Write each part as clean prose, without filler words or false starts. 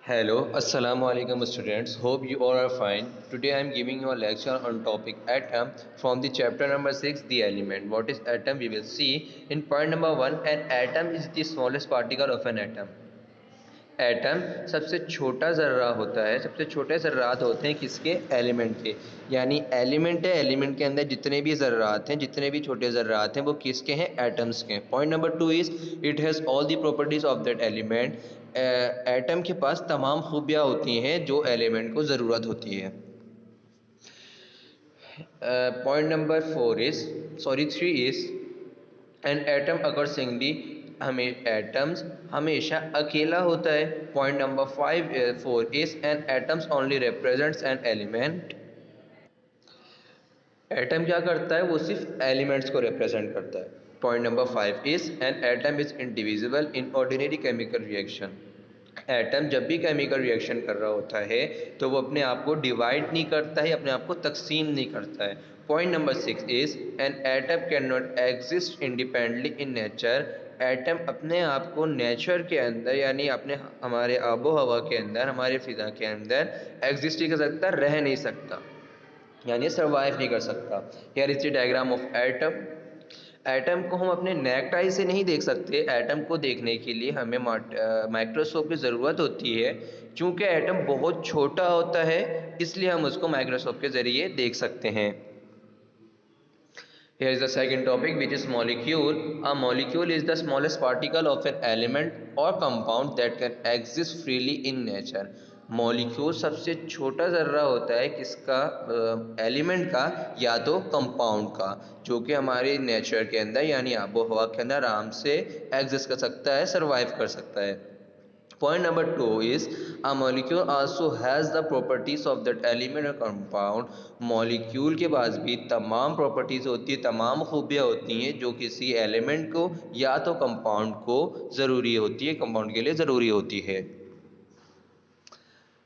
Hello, Assalamu alaikum students. Hope you all are fine. Today I am giving you a lecture on topic atom from the chapter number 6, the element. What is atom? We will see in point number 1. An atom is the smallest particle of an atom. Atom सबसे छोटा ज़र्रा होता है, सबसे छोटे ज़र्रात होते हैं किसके? Element के। यानी एलिमेंट है, एलिमेंट के अंदर जितने भी ज़र्रात हैं, जितने भी छोटे ज़र्रात हैं, वो किसके हैं? एटम्स के। Point number 2 is it has all the properties of that element. Atom के पास तमाम खूबियाँ होती हैं जो एलिमेंट को ज़रूरत होती है। Point number 3 is an atom अगर सिंगली हमें एटम्स हमेशा अकेला होता है। Point number 4 is an atoms only represents an element. Atom क्या करता है? वो सिर्फ एलिमेंट्स को रिप्रेजेंट करता है। Point number 5 is an atom is indivisible in ordinary chemical reaction. Atom जब भी केमिकल रिएक्शन कर रहा होता है तो वो अपने आप को डिवाइड नहीं करता है, अपने आप को तकसीम नहीं करता है। Point number 6 is an atom can not exist independently in nature. Atom अपने आप को नेचर के अंदर यानी अपने हमारे आबो हवा के अंदर, हमारे फिजा के अंदर एग्जिस्ट नहीं कर सकता, रह नहीं सकता, यानी सर्वाइव नहीं कर सकता। Here is the diagram of atom. Atom को हम अपने नेक्ड आई से नहीं देख सकते। एटम को देखने के लिए हमें माइक्रोस्कोप की ज़रूरत होती है। चूँकि एटम बहुत छोटा होता है इसलिए हम उसको माइक्रोस्कोप के ज़रिए देख सकते हैं। Here is the second topic, which is molecule. A molecule is the smallest particle of an element or compound that can exist freely in nature. Molecule सबसे छोटा ज़र्रा होता है किसका? एलिमेंट का या तो कंपाउंड का, जो कि हमारे नेचर के अंदर यानी आबो हवा के अंदर आराम से एग्जिस्ट कर सकता है, सर्वाइव कर सकता है। Point number 2 is a molecule also has the properties of that element or compound. Molecule के पास भी तमाम प्रॉपर्टीज़ होती है, तमाम खूबियाँ होती हैं जो किसी एलिमेंट को या तो कंपाउंड को ज़रूरी होती है, कंपाउंड के लिए ज़रूरी होती है।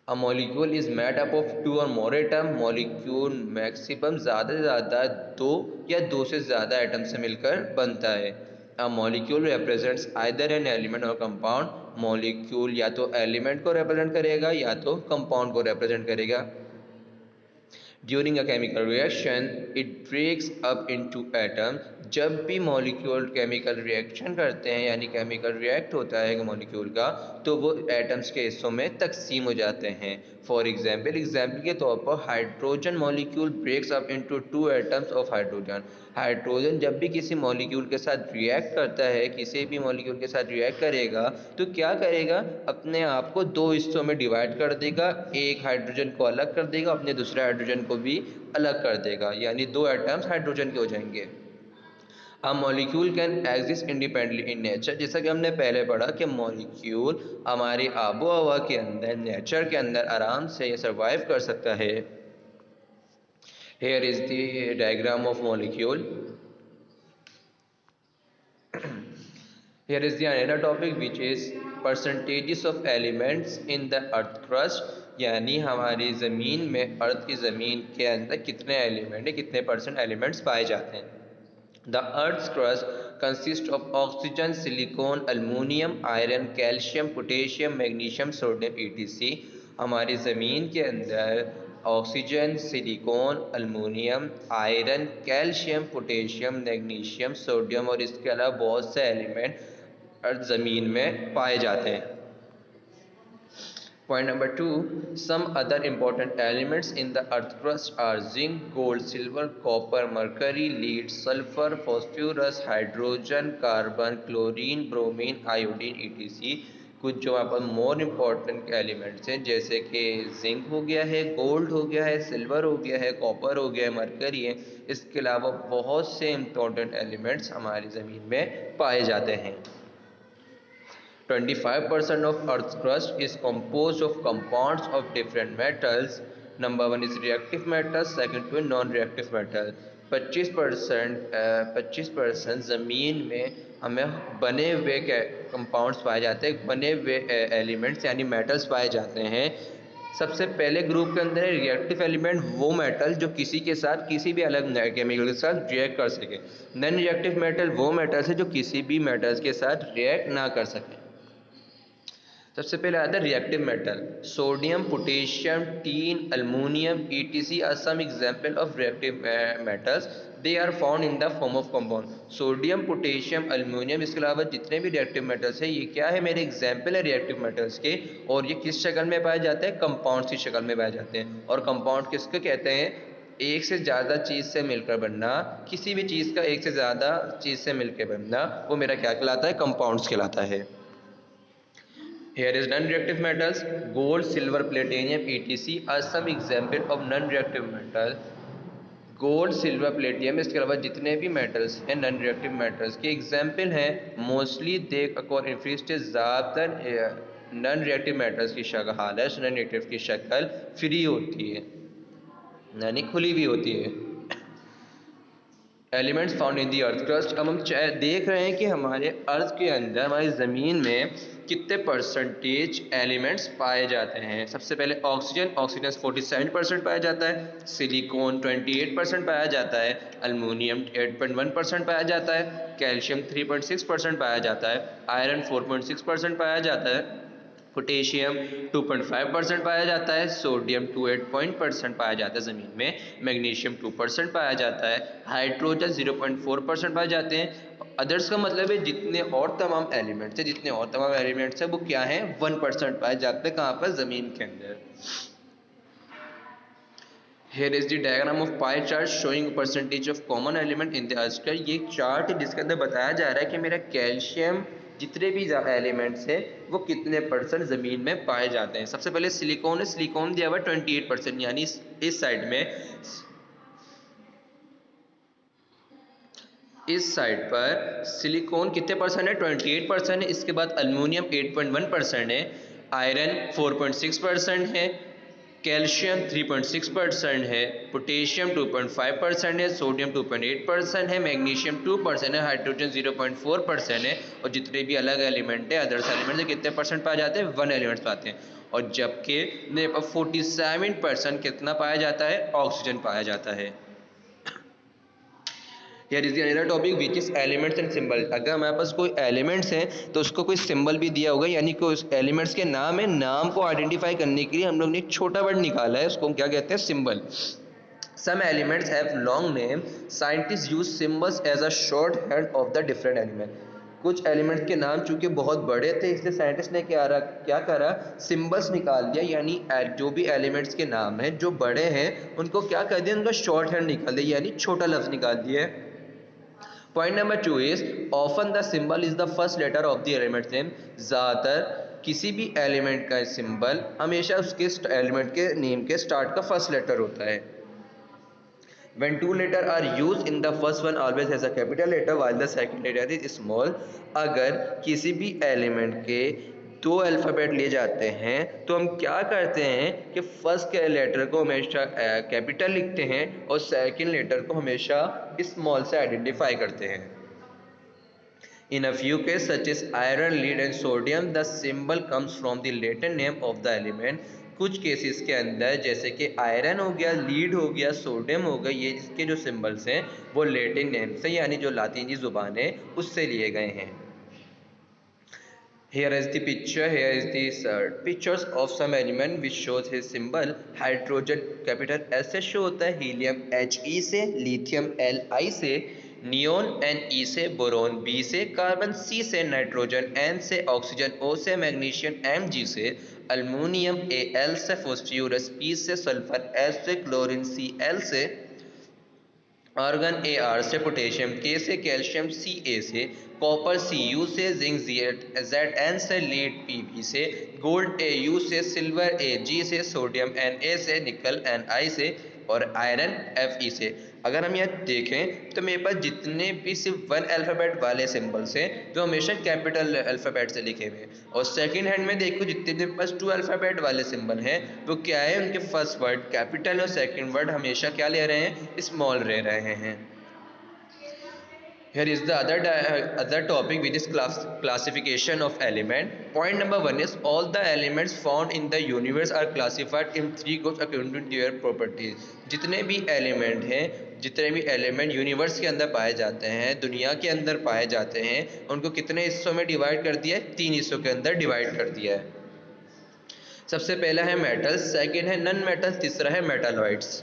A molecule is made up of 2 or more atom. Molecule maximum ज़्यादा से ज़्यादा 2 या 2 से ज़्यादा एटम से मिलकर बनता है। A molecule represents either an element or compound. Molecule या तो एलिमेंट को रिप्रेजेंट करेगा या तो कंपाउंड को रिप्रेजेंट करेगा। During a chemical reaction, it breaks up into atoms. जब भी मॉलिक्यूल केमिकल रिएक्शन करते हैं यानी केमिकल रिएक्ट होता है मॉलिक्यूल का, तो वो एटम्स के हिस्सों में तकसीम हो जाते हैं। फॉर एग्जाम्पल के तौर पर hydrogen molecule breaks up into 2 atoms of hydrogen. Hydrogen जब भी किसी मॉलिक्यूल के साथ रिएक्ट करता है, किसी भी मॉलिक्यूल के साथ रिएक्ट करेगा तो क्या करेगा? अपने आप को 2 हिस्सों में डिवाइड कर देगा। एक हाइड्रोजन को अलग कर देगा, अपने दूसरे हाइड्रोजन को भी अलग कर देगा, यानी 2 एटम्स हाइड्रोजन के हो जाएंगे। A molecule can exist independently in nature. जैसा कि हमने पहले पढ़ा कि मॉलिक्यूल हमारी आबो हवा के अंदर, नेचर के अंदर आराम से सर्वाइव कर सकता है। Here is the diagram of molecule. Here is the another topic, which is percentages of elements in the earth crust. यानी हमारी ज़मीन में, अर्थ की ज़मीन के अंदर कितने एलिमेंट है, कितने परसेंट एलिमेंट्स पाए जाते हैं। The Earth's crust consists of oxygen, silicon, aluminium, iron, calcium, potassium, magnesium, sodium, etc. हमारी ज़मीन के अंदर oxygen, silicon, aluminium, iron, calcium, potassium, magnesium, sodium और इसके अलावा बहुत से एलिमेंट ज़मीन में पाए जाते हैं। Point number 2, some other important elements in the earth crust are zinc, gold, silver, copper, mercury, lead, sulfur, phosphorus, hydrogen, carbon, chlorine, bromine, iodine, etc. कुछ जो यहाँ पर मोर इम्पॉर्टेंट एलिमेंट्स हैं जैसे कि जिंक हो गया है, गोल्ड हो गया है, सिल्वर हो गया है, कॉपर हो गया है, मरकरी है। इसके अलावा बहुत से इम्पॉर्टेंट एलिमेंट्स हमारी ज़मीन में पाए जाते हैं। 25% of Earth's crust is composed of compounds of different metals. Number 1 is reactive metals, second to non-reactive metal. 25% ज़मीन में हमें बने हुए कंपाउंड्स पाए जाते हैं, बने हुए एलिमेंट्स यानी मेटल्स पाए जाते हैं। सबसे पहले ग्रुप के अंदर है रिएक्टिव एलिमेंट, वो मेटल जो किसी के साथ, किसी भी अलग केमिकल के साथ रिएक्ट कर सके। नॉन रिएक्टिव मेटल वो मेटल्स है जो किसी भी मेटल्स के साथ रिएक्ट ना कर सके। सबसे पहले आता है reactive metal, sodium, potassium, tin, aluminium, E T C are some example of reactive metals, they are found in the form of compound. Sodium, potassium, aluminium, इसके अलावा जितने भी रिएक्टिव मेटल्स हैं ये क्या है, मेरे एग्जाम्पल है रिएक्टिव मेटल्स के। और ये किस शक्ल में पाए जाते हैं, कंपाउंड्स की शक्ल में पाए जाते हैं। और कंपाउंड किसको कहते हैं, एक से ज़्यादा चीज़ से मिलकर बनना, किसी भी चीज़ का एक से ज़्यादा चीज़ से मिलकर बनना, वो मेरा क्या कहलाता है, कंपाउंड्स कहलाता है। Here is non-reactive metals, gold, silver, platinum, etc. are some example of non-reactive metal. Gold, silver, platinum, इसके अलावा जितने भी मेटल्स हैं नॉन रिएक्टिव मेटल्स के एग्जाम्पल हैं। मोस्टली दे ज़्यादातर नॉन रिएक्टिव मेटल्स की शक्ल हालत नॉन रिएक्टिव की शक्ल फ्री होती है, यानी खुली हुई होती है। Elements found in the earth crust. अब हम देख रहे हैं कि हमारे अर्थ के अंदर, हमारी ज़मीन में कितने परसेंटेज एलिमेंट्स पाए जाते हैं। सबसे पहले ऑक्सीजन, ऑक्सीजन 47% पाया जाता है, सिलिकॉन 28% पाया जाता है, अल्मोनियम 8.1% पाया जाता है, कैल्शियम 3.6% पाया जाता है, आयरन 4.6% पाया जाता है, पोटेशियम 2.5% पाया जाता है, सोडियम 28% पाया जाता है ज़मीन में, मैग्नीशियम 2% पाया जाता है, हाइड्रोजन 0.4% पाए जाते हैं। अदर्स का मतलब है जितने और तमाम एलिमेंट्स हैं वो क्या हैं, 1% पाए जाते हैं। कहाँ पर, ज़मीन के अंदर। Here is the diagram of pie chart showing percentage of common element in the earth crust। ये चार्ट है जिसके अंदर बताया जा रहा है कि मेरा कैल्शियम जितने भी एलिमेंट्स हैं वो कितने परसेंट ज़मीन में पाए जाते हैं। सबसे पहले सिलिकॉन है, सिलिकॉन दिया हुआ 28%, यानी इस साइड में, इस साइड पर सिलिकॉन कितने परसेंट है, 28% है। इसके बाद अल्मोनियम 8.1% है, आयरन 4.6% है, कैल्शियम 3.6% है, पोटेशियम 2.5% है, सोडियम 2.8% है, मैग्नीशियम 2% है, हाइड्रोजन 0.4% है। और जितने भी अलग एलिमेंट है, अदर्स एलिमेंट से कितने परसेंट पाए जाते हैं, 1 एलिमेंट्स पाते हैं। और जबकि 47% कितना पाया जाता है, ऑक्सीजन पाया जाता है। Here is the another topic which is elements and symbol। अगर हमारे पास कोई एलिमेंट्स हैं तो उसको कोई सिंबल भी दिया होगा, यानी कि उस एलिमेंट्स के नाम है, नाम को आइडेंटिफाई करने के लिए हम लोग ने एक छोटा वर्ड निकाला है, उसको हम क्या कहते हैं, symbol. Some elements have long name, scientists use symbols as a shorthand of the different element। कुछ एलिमेंट्स के नाम चूंकि बहुत बड़े थे इसलिए साइंटिस्ट ने क्या करा, सिंबल्स निकाल दिया, यानी जो भी एलिमेंट्स के नाम हैं जो बड़े हैं उनको क्या कर दिया, उनका शॉर्ट हैंड निकाल दिया, यानी छोटा लफ्ज निकाल दिया। Point number 2 is often the symbol is the first letter of the element name. ज़्यादातर किसी भी एलिमेंट का सिंबल हमेशा उसके एलिमेंट के नेम के स्टार्ट का फर्स्ट लेटर होता है। When two letters are used in the first one always has a capital letter while the second letter is small। अगर किसी भी एलिमेंट के 2 अल्फ़ाबेट लिए जाते हैं तो हम क्या करते हैं कि फर्स्ट के लेटर को हमेशा कैपिटल लिखते हैं और सेकंड लेटर को हमेशा स्मॉल से आइडेंटिफाई करते हैं। In a few cases such as iron, lead and sodium, the symbol comes from the Latin name of the element। कुछ केसेस के अंदर जैसे कि आयरन हो गया, लीड हो गया, सोडियम हो गया, ये इसके जो सिंबल्स हैं वो लेटिन नेम से, यानी जो लातीनी ज़ुबान है उससे लिए गए हैं। Here is the picture. Here is the pictures of some element which shows his symbol। Hydrogen capital S से शो होता है, हीलियम He से, लिथियम Li से, नियोन Ne से, बोरोन B से, कार्बन C से, नाइट्रोजन N से, oxygen O से, मैग्नीशियम Mg से, अल्मोनियम Al से, फॉस्फोरस P से, सल्फर S से, क्लोरीन Cl से, आर्गन Ar से, पोटेशियम K से, कैल्शियम Ca से, कॉपर Cu से, जिंक Zn से, लीड Pb से, गोल्ड Au से, सिल्वर Ag से, सोडियम Na से, निकल Ni से और आयरन Fe से। अगर हम यहाँ देखें तो मेरे पास जितने भी सिर्फ 1 अल्फ़ाबेट वाले सिंबल्स हैं जो हमेशा कैपिटल अल्फ़ाबेट से लिखे हुए हैं, और सेकंड हैंड में देखो जितने मेरे पास 2 अल्फ़ाबेट वाले सिंबल हैं वो क्या है, उनके फर्स्ट वर्ड कैपिटल और सेकंड वर्ड हमेशा क्या ले रहे हैं, स्मॉल ले रहे हैं। Here is the other topic which is classification of element। Point number 1 is all the elements found in the universe are classified in 3 groups according to their properties। जितने भी एलिमेंट यूनिवर्स के अंदर पाए जाते हैं, दुनिया के अंदर पाए जाते हैं, उनको कितने हिस्सों में डिवाइड कर दिया है, 3 हिस्सों के अंदर डिवाइड कर दिया है। सबसे पहला है मेटल्स, सेकंड है नॉन मेटल्स, तीसरा है मेटालॉइड्स।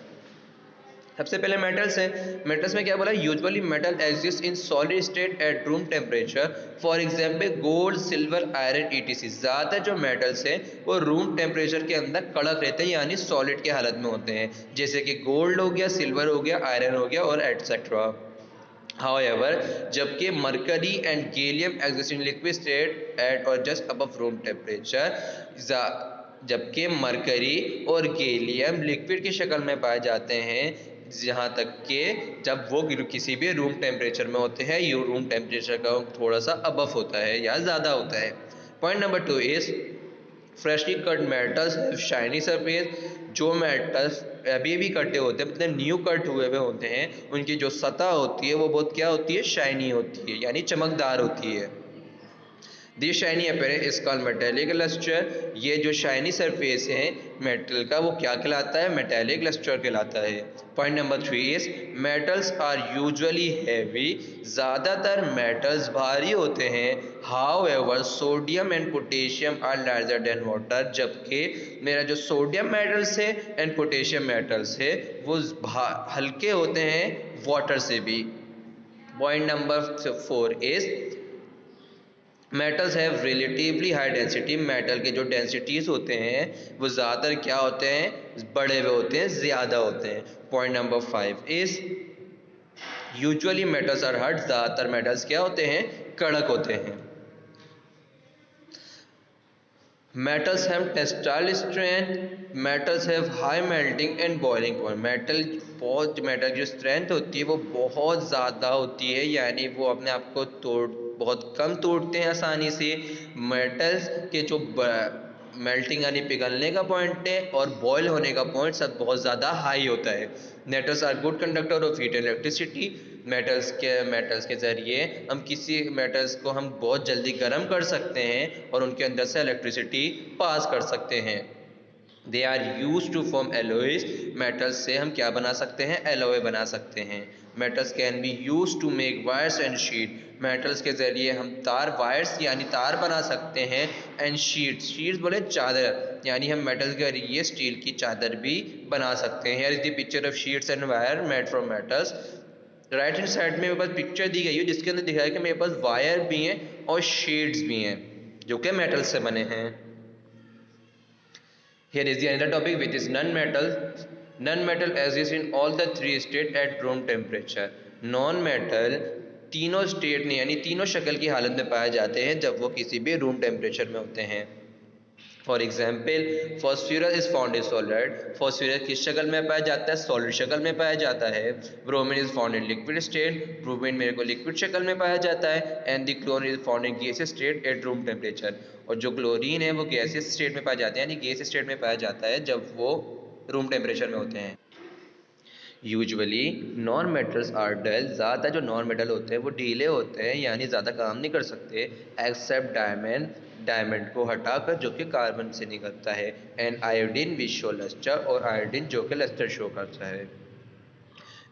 सबसे पहले मेटल्स हैं। मेटल्स में क्या बोला, usually metal exist in solid state at room temperature, for example gold, silver, iron etc. ज़्यादातर जो मेटल्स हैं वो रूम टेम्परेचर के अंदर कड़क रहते हैं, यानी सॉलिड के हालत में होते हैं, जैसे कि गोल्ड हो गया, सिल्वर हो गया, आयरन हो गया और एटसेट्रा। However, जबकि mercury and gallium exist in liquid state at और जस्ट अबव रूम टेम्परेचर, जबकि मरकरी और गैलियम लिक्विड की शक्ल में पाए जाते हैं, जहाँ तक कि जब वो किसी भी रूम टेम्परेचर में होते हैं, ये रूम टेम्परेचर का थोड़ा सा अबव होता है या ज़्यादा होता है। Point number 2 is freshly cut metals shiny surface. जो मेटल्स अभी भी कटे होते हैं, मतलब न्यू कट हुए हुए होते हैं, उनकी जो सतह होती है वो बहुत क्या होती है, शाइनी होती है, यानी चमकदार होती है। This shiny appearance is called metallic lustre. ये जो शाइनी सरफेस है मेटल का, वो क्या कहलाता है, मेटेलिक लस्टर कहलाता है। Point number 3 is metals are usually heavy. ज़्यादातर मेटल्स भारी होते हैं। However sodium and potassium are larger than water. जबकि मेरा जो सोडियम मेटल्स है एंड पोटेशियम मेटल्स है वो हल्के होते हैं वाटर से भी। Point number 4 is metals have relatively high density. Metal के जो डेंसिटीज होते हैं वो ज़्यादातर क्या होते हैं, बड़े हुए होते हैं, ज़्यादा होते हैं। Point number 5 is usually metals are hard. ज़्यादातर मेटल्स क्या होते हैं, कड़क होते हैं। Metals have textile strength. Metals have high melting and boiling point. Metal की जो स्ट्रेंथ होती है वो बहुत ज़्यादा होती है, यानी वो अपने आप को बहुत कम तोड़ते हैं आसानी से। मेटल्स के जो मेल्टिंग यानी पिघलने का पॉइंट है और बॉयल होने का पॉइंट सब बहुत ज़्यादा हाई होता है। Metals are good conductor of heat and electricity. Metals के ज़रिए हम किसी मेटल्स को हम बहुत जल्दी गर्म कर सकते हैं और उनके अंदर से इलेक्ट्रिसिटी पास कर सकते हैं। They are use to form alloys. Metals से हम क्या बना सकते हैं, एलोए बना सकते हैं। Metals can be use to make wires and sheet. Metals के ज़रिए हम वायर्स यानी तार बना सकते हैं। एंड शीट्स बोले चादर, यानी हम मेटल के जरिए स्टील की चादर भी बना सकते हैं। Here is the picture of sheets and wire made from metals. Right hand side में मेरे पास पिक्चर दी गई है जिसके अंदर दिखाया कि मेरे पास वायर भी हैं और शीट्स भी हैं जो कि मेटल से बने हैं। Here is the another topic which is non-metal. Non-metal exists in all the three states at room temperature. Non-metal तीनों स्टेट में यानी तीनों शक्ल की हालत में पाए जाते हैं जब वो किसी भी रूम टेम्परेचर में होते हैं। For example phosphorus is found in solid. Phosphorus किस शक्ल में पाया जाता है, सॉलिड शक्ल में पाया जाता है। Bromine is found in liquid state. Bromine मेरे को लिक्विड शक्ल में पाया जाता है। And the chlorine is found in gaseous state at room temperature. और जो क्लोरीन है वो गैसियस स्टेट में पाया जाता है, यानी गैस स्टेट में पाया जाता है जब वो रूम टेम्परेचर में होते हैं। यूजुअली नॉन मेटल्स आर डल। ज़्यादा जो नॉन मेटल होते हैं वो ढीले होते हैं, यानी ज़्यादा काम नहीं कर सकते, एक्सेप्ट डायमंड, डायमंड को हटाकर जो कि कार्बन से निकलता है। And iodine which show lustre, और आयोडीन जो कि लस्टर शो करता है।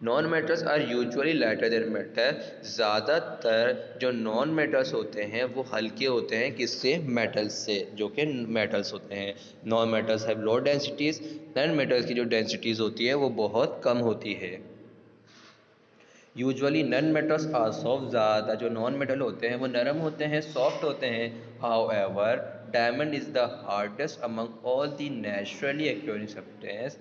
Non metals are usually lighter than metal. ज़्यादातर जो नॉन मेटल्स होते हैं वो हल्के होते हैं, किससे, मेटल्स से, जो कि मेटल्स होते हैं। Non metals have low densities. Non metals की जो डेंसिटीज़ होती है वो बहुत कम होती है। Usually non metals are soft. ज़्यादा जो नॉन मेटल होते हैं वो नरम होते हैं, सॉफ्ट होते हैं। However diamond is the hardest among all the naturally occurring substance.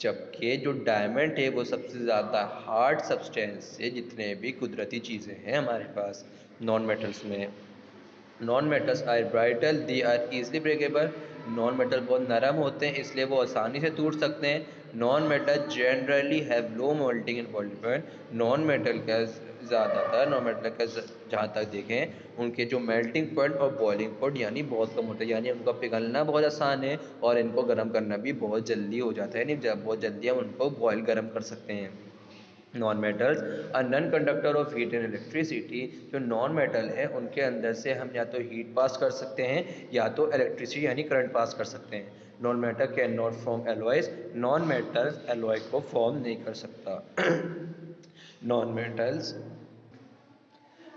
जबकि जो डायमंड है वो सबसे ज़्यादा हार्ड सब्सटेंस है जितने भी कुदरती चीज़ें हैं हमारे पास नॉन मेटल्स में। Non metals are brittle, they are easily breakable. Non metal बहुत नरम होते हैं इसलिए वो आसानी से टूट सकते हैं। Non metal generally have low melting and boiling point. Non metal का जहाँ तक देखें उनके जो मेल्टिंग पॉइंट और बॉइलिंग पॉइंट यानी बहुत कम होता है, यानी उनका पिघलना बहुत आसान है और इनको गर्म करना भी बहुत जल्दी हो जाता है, यानी बहुत जल्दी हम उनको बॉयल गर्म कर सकते हैं। नॉन मेटल्स और non conductor of heat and electricity. जो नॉन मेटल है उनके अंदर से हम या तो हीट पास कर सकते हैं या तो इलेक्ट्रिसिटी यानी करंट पास कर सकते हैं। Non metal can not form alloys. Non metals alloy को फॉर्म नहीं कर सकता। Non metals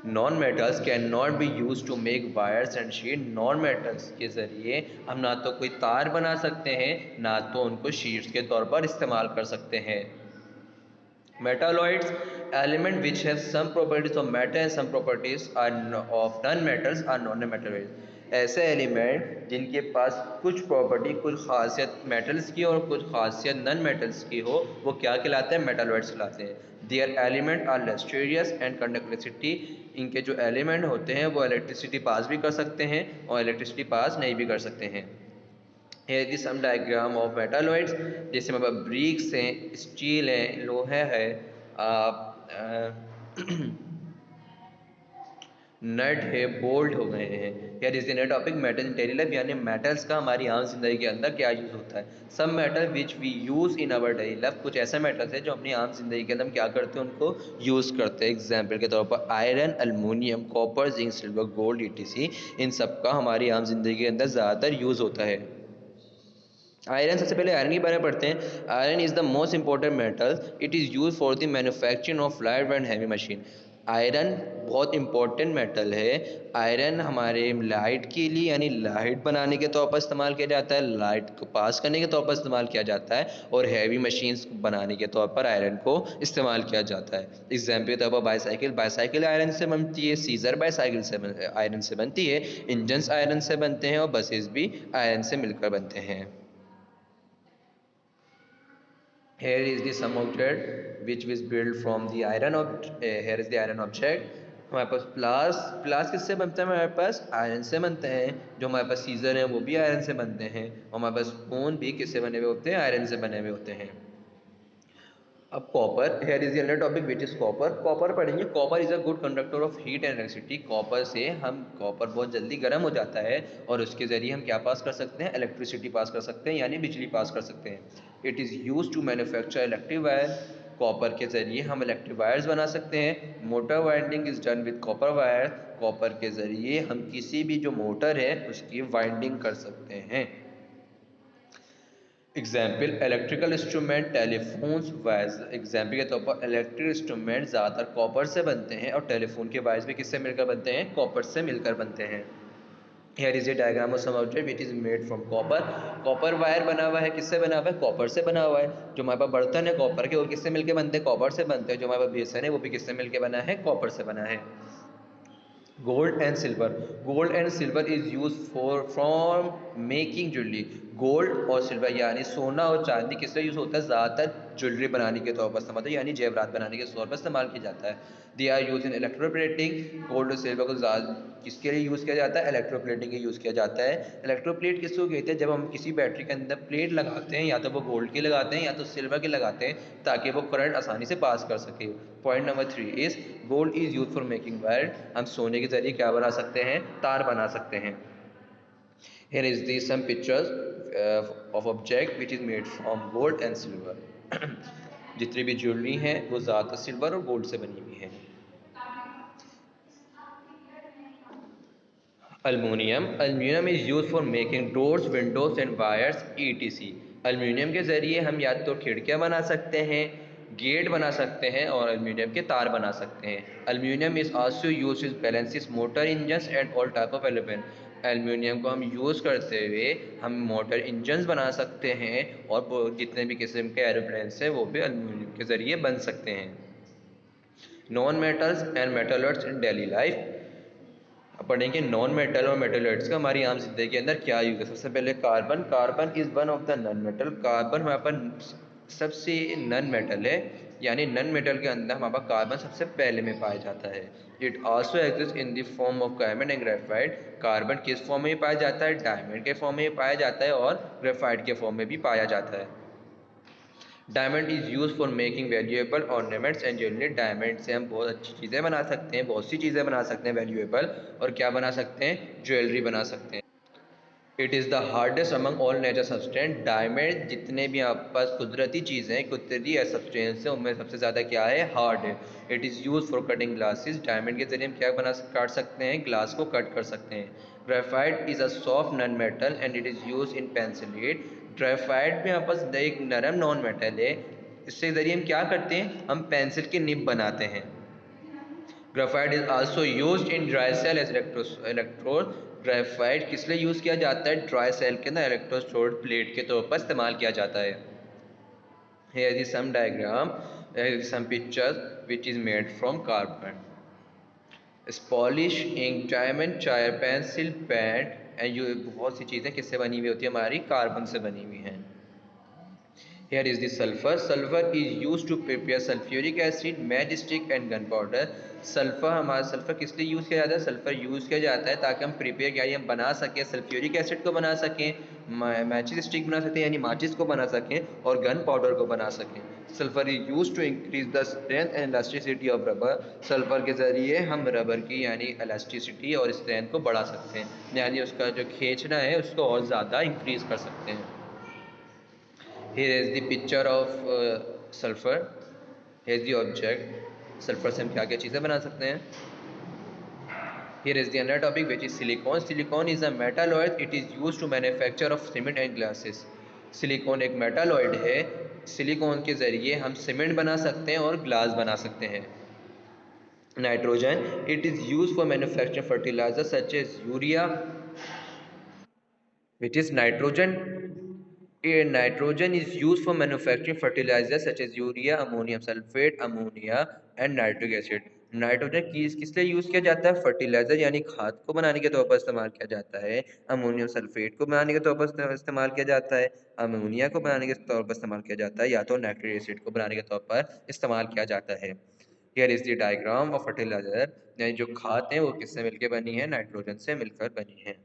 non metals can not be use to make wires and sheet. Non metals के ज़रिए हम ना तो कोई तार बना सकते हैं, ना तो उनको शीट्स के तौर पर इस्तेमाल कर सकते हैं। Metalloids, element which have some properties of matter and some properties are of non-metals are non-metalloids। ऐसे एलिमेंट जिनके पास कुछ प्रॉपर्टी, कुछ खासियत मेटल्स की और कुछ खासियत नॉन मेटल्स की हो, वो क्या कहलाते हैं? मेटालॉइड्स कहलाते हैं। Their element are lustrous and conduct electricity. इनके जो एलिमेंट होते हैं वो इलेक्ट्रिसिटी पास भी कर सकते हैं और इलेक्ट्रिसिटी पास नहीं भी कर सकते हैं। Here is some diagram of metalloids, जैसे हमारे पास ब्रिक्स हैं, स्टील है, लोहा है, नट है, बोल्ट हो गए हैं। यार इस नए टॉपिक मेटल इन डेली लाइफ, यानी मेटल्स का हमारी आम जिंदगी के अंदर क्या यूज़ होता है। Some metal which we use in our daily life, कुछ ऐसे मेटल्स है जो अपनी आम जिंदगी के अंदर क्या करते हैं, उनको यूज़ करते हैं। एग्जाम्पल के तौर पर iron, aluminium, copper, zinc, silver, gold, ETC, इन सब का हमारी आम जिंदगी के अंदर ज़्यादातर यूज़ होता है। आयरन, सबसे पहले आयरन के बारे में पढ़ते हैं। Iron is the most important metal, it is use for the manufacturing of light and heavy machine. Iron बहुत इंपॉर्टेंट मेटल है। आयरन हमारे लाइट के लिए, यानी लाइट बनाने के तौर पर इस्तेमाल किया जाता है, लाइट को पास करने के तौर पर इस्तेमाल किया जाता है, और हैवी मशीन्स बनाने के तौर पर आयरन को इस्तेमाल किया जाता है। एग्जाम्पल के तौर पर बाईसाइकिल, बाईसाइकिल आयरन से बनती है, सीजर बाईसाइकिल से आयरन से बनती है, इंजन्स आयरन से बनते हैं और बसेस भी आयरन से मिलकर बनते हैं। Here is the some object which was built from the iron here is the iron object। हमारे पास प्लास, प्लास किससे बनता है? हमारे पास आयरन से बनते हैं। जो हमारे पास सीजर हैं वो भी आयरन से बनते हैं, और हमारे पास स्पून भी किससे बने हुए होते हैं? आयरन से बने हुए होते हैं। अब copper, here is the topic which is copper. Copper पढ़ेंगे। Copper is a good conductor of heat and electricity. Copper से हम, कॉपर बहुत जल्दी गर्म हो जाता है और उसके ज़रिए हम क्या पास कर सकते हैं? इलेक्ट्रिसिटी पास कर सकते हैं, यानी बिजली पास कर सकते हैं। It is use to manufacture electric wire. Copper के ज़रिए हम इलेक्ट्रिक वायर्स बना सकते हैं। Motor winding is done with copper wire. Copper के ज़रिए हम किसी भी जो मोटर है उसकी वाइंडिंग कर सकते हैं। Example electrical instrument, telephones, wires. Example के तौर पर इलेक्ट्रिक इंस्ट्रूमेंट ज़्यादातर कॉपर से बनते हैं, और टेलीफोन के वायर्स भी किससे मिलकर बनते हैं? कॉपर से मिलकर बनते हैं। Here is a diagram of some object which is made from copper. Copper wire बना हुआ है, किससे बना हुआ है? कॉपर से बना हुआ है। जो हमारे पास बर्तन है कॉपर के, वो किससे मिलकर बनते हैं? कॉपर से बनते हैं। जो हमारे पास बेसन है वो भी किससे मिलकर बना है? कॉपर से बना है। Gold and silver, gold and silver is use for from making jewellery. Gold और सिल्वर यानी सोना और चांदी किससे यूज होता है? ज़्यादातर ज्वेलरी बनाने के तौर पर इस्तेमाल होता है, यानी जेवरात बनाने के तौर पर इस्तेमाल किया जाता है। They are use in electroplating. Gold और सिल्वर को किसके लिए यूज़ किया जाता है? इलेक्ट्रोप्लेटिंग के यूज़ किया जाता है। इलेक्ट्रोप्लेट किसको कहते हैं? जब हम किसी बैटरी के अंदर प्लेट लगाते हैं, या तो वो गोल्ड की लगाते हैं या तो सिल्वर की लगाते हैं, ताकि वो करंट आसानी से पास कर सके। Point number 3 is gold is use for making wire. हम सोने के जरिए क्या बना सकते हैं? तार बना सकते हैं। Here is the some pictures of object which is made from gold and silver। जितनी भी ज्वेलरी है वो ज़्यादातर सिल्वर और गोल्ड से बनी हुई है। Aluminium, aluminium is use for making doors, Windows and wires etc. Aluminium के ज़रिए हम या तो खिड़कियाँ बना सकते हैं, गेट बना सकते हैं, और अल्मीनियम के तार बना सकते हैं। Aluminium is also use is balances motor engines and all type of element. Aluminium को हम यूज़ करते हुए हम मोटर इंजन्स बना सकते हैं, और जितने भी किस्म के एरोप्लेन्स हैं वो भी एल्युमिनियम के ज़रिए बन सकते हैं। Non metals and metals in daily life. अब पढ़ेंगे नॉन मेटल और मेटलर्स का हमारी आम जिंदगी के अंदर क्या यूज़ है। सबसे पहले carbon, carbon is one of the non metal. Carbon हमारे पास सबसे नॉन मेटल है, यानी नॉन मेटल के अंदर हमारे पास कार्बन सबसे पहले में पाया जाता है। It also exist in the form of diamond and graphite. Carbon किस फॉर्म में पाया जाता है? डायमंड के फॉर्म में पाया जाता है, और ग्रेफाइट के फॉर्म में भी पाया जाता है। Diamond is use for making valuable ornaments and jewellery. Diamond से हम बहुत अच्छी चीज़ें बना सकते हैं, बहुत सी चीज़ें बना सकते हैं वैल्यूएबल, और क्या बना सकते हैं? ज्वेलरी बना सकते हैं। It is the hardest among all nature substance. Diamond जितने भी आपके पास कुदरती चीज़ें, कुदरती सब्सटेंस है, उनमें सबसे ज़्यादा क्या है? हार्ड है। It is use for cutting glasses. Diamond के जरिए हम क्या काट सकते हैं? ग्लास को कट कर सकते हैं। Graphite is a soft non metal and it is use in pencil lead. Graphite में हमारे पास एक नरम नॉन मेटल है, इसके ज़रिए हम क्या करते हैं? हम पेंसिल की निब बनाते हैं। Graphite is also used in dry cell as electrode. Graphite किस लिए यूज किया जाता है? ड्राई सेल के अंदर इलेक्ट्रोड प्लेट के तौर पर इस्तेमाल किया जाता है। Here is some diagram, here is some pictures which is made from carbon. Polish, ink, diamond, चाय, पेंसिल, पैड एंड ये बहुत सी चीज़ें किससे बनी हुई होती है? हमारी कार्बन से बनी हुई हैं। Here is the sulfur. Sulfur is used to prepare sulfuric acid, matchstick and gunpowder. Sulphur किस लिए यूज़ किया जाता है? सल्फर यूज़ किया जाता है ताकि हम प्रिपेयर यानी हम बना सकें, सल्फ्यूरिक एसिड को बना सकें, मैचिस स्टिक बना सकते हैं यानी माचिस को बना सकें और गन पाउडर को बना सकें। Sulphur is use to increase the strength and elasticity of rubber. Sulphur के ज़रिए हम रबर की यानी इलास्टिसिटी और स्ट्रेंथ को बढ़ा सकते हैं, यानी उसका जो खींचना है उसको और ज़्यादा इंक्रीज कर सकते हैं। Here is the picture of sulfur. Here is the object. Sulphur से हम क्या क्या चीज़ें बना सकते हैं? Here is the another topic which is silicon. Silicon is a metalloid. It is used to manufacture of cement and glasses. Silicon एक metalloid है। सिलिकॉन के ज़रिए हम सीमेंट बना सकते हैं और ग्लास बना सकते हैं। Nitrogen, it is use for manufacturing fertiliser such as urea, which is nitrogen. Nitrogen is used for manufacturing fertilizers such as urea, ammonium sulfate, ammonia and nitric acid. Nitrogen किस लिए use किया जाता है? Fertiliser यानी खाद को बनाने के तौर पर इस्तेमाल किया जाता है। अमोनियम सल्फेट को बनाने के तौर पर इस्तेमाल किया जाता है। अमोनिया को बनाने के तौर पर इस्तेमाल किया जाता है, या तो नाइट्रिक एसिड को बनाने के तौर पर इस्तेमाल किया जाता है। Here is the diagram of fertiliser, यानी जो खाद है वो किससे मिलकर बनी है? नाइट्रोजन से मिलकर बनी है।